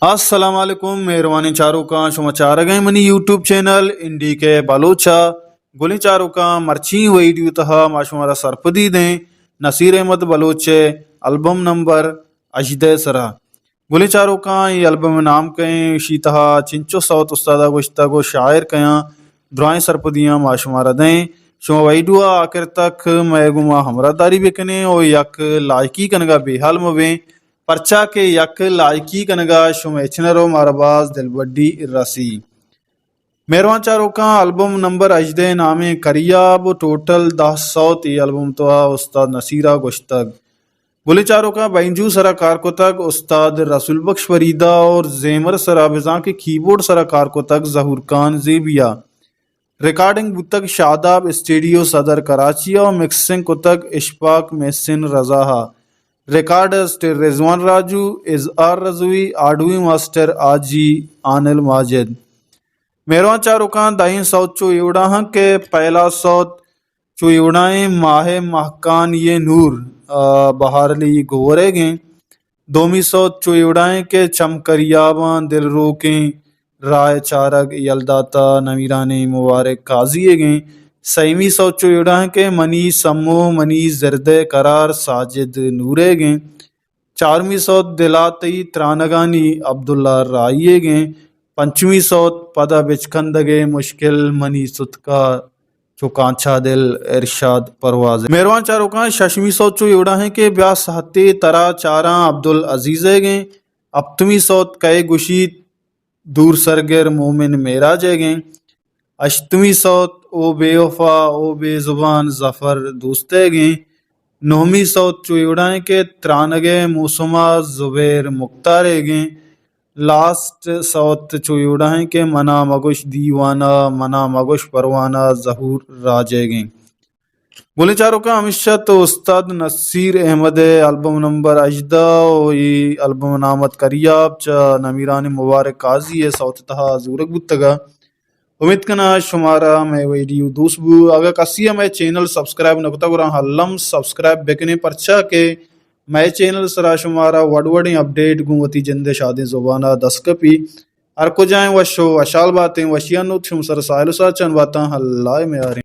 अस्सलाम वालेकुम मेहरबानी चारों का समाचार गए मनी यूट्यूब चैनल इंडी के बलोचा गुली चारों का मर्ची वीडियो तहा माशुमारा सरपदी दें नसीर अहमद बलोचे एल्बम नंबर अजदे सरा गुली चारों का ये एल्बम नाम कहें इसी तहा चिंचो सौत उस्तादा गुश्ता को शायर कया दुआएं सरपदियाँ माशुमारा दें शो वीडियो आखिर तक मैं गुमा हमरा दारी बेकने और यक लायकी कनगा बेहाल मवे पर्चा के यक लायकी कनगा शुमेचनरो मारबाज दिलबड्डी इर्रासी मेहरबान चारों का एल्बम नंबर अजदे नामे करियाब टोटल 10 सौत एल्बम तो उस्ताद नसीरा गुश्तग गुले चारों का बैंजू सरा कारकोतक उस्ताद रसूल बख्श फरीदा और जेमर सरा बिजा के कीबोर्ड सरा कारकोतक जहूर खान जेबिया रिकॉर्डिंग बुतक शादाब स्टूडियो सदर कराची और मिक्सिंग कुतक इशफाक मेहसिन रजाहा रिकॉर्डर्स रिजवान राजू इजहार रजवी आडवी मास्टर आजी आनिल माजिद मेहरबान चारों का दाइन सौत चो एवड़ा के पहला सौत चो एवड़ाएं माहे महकान ये नूर बहारली गोरे गे दोमी सौत चो एवड़ाएं के चमकरियावा दिल रोके राय चारग यलदाता नमीरानी मुबारक काजी गे सईमी सौचो युड़ा के मनी सम्मो मनी जरदे करार साजिद नूरे गे चारवीं सौत दिलाती त्रानगानी अब्दुल्ला राइये गे पंचवीं सौत पदा बिचकंदगे मुश्किल मनी सुतका चुकांछा दिल इरशाद परवाज मेहरबान चारों का शशमी सौचो युड़ा है के ब्याह सहते तरा चारा अब्दुल अजीजे गे अपतमी सौत कई गुशी दूर सरगर मोमिन मेरा जगे अष्टमी सौत ओ बेवफा ओ बेजुबान जफर दोस्ते गे नौमी सौत चुड़ाएं के त्रानगे मौसमा जुबैर मुख्तारे गे लास्ट सौत चुड़ाएं के मना मगुश दीवाना मना मगुश परवाना जहूर राजे गे बोले चारों का हमेशा तो उस्ताद नसीर अहमद एल्बम नंबर अजदा ये एल्बम नामत करियाब चा नमीरान मुबारक काजी है सौत तहा जूरक बुतगा उम्मीद करना शुमारा मैं वीडियो दूसबू अगर कसिया मैं चैनल सब्सक्राइब न कुता गुरा हल्लम सब्सक्राइब बेकने परचा के मैं चैनल सरा शुमारा वडवडी अपडेट गुवती जंदे शादी जुबाना दस्कपी अर को जाए वशो वशाल बातें वशियानुत शुम सर साइल सा चन बाता हल्ला में आ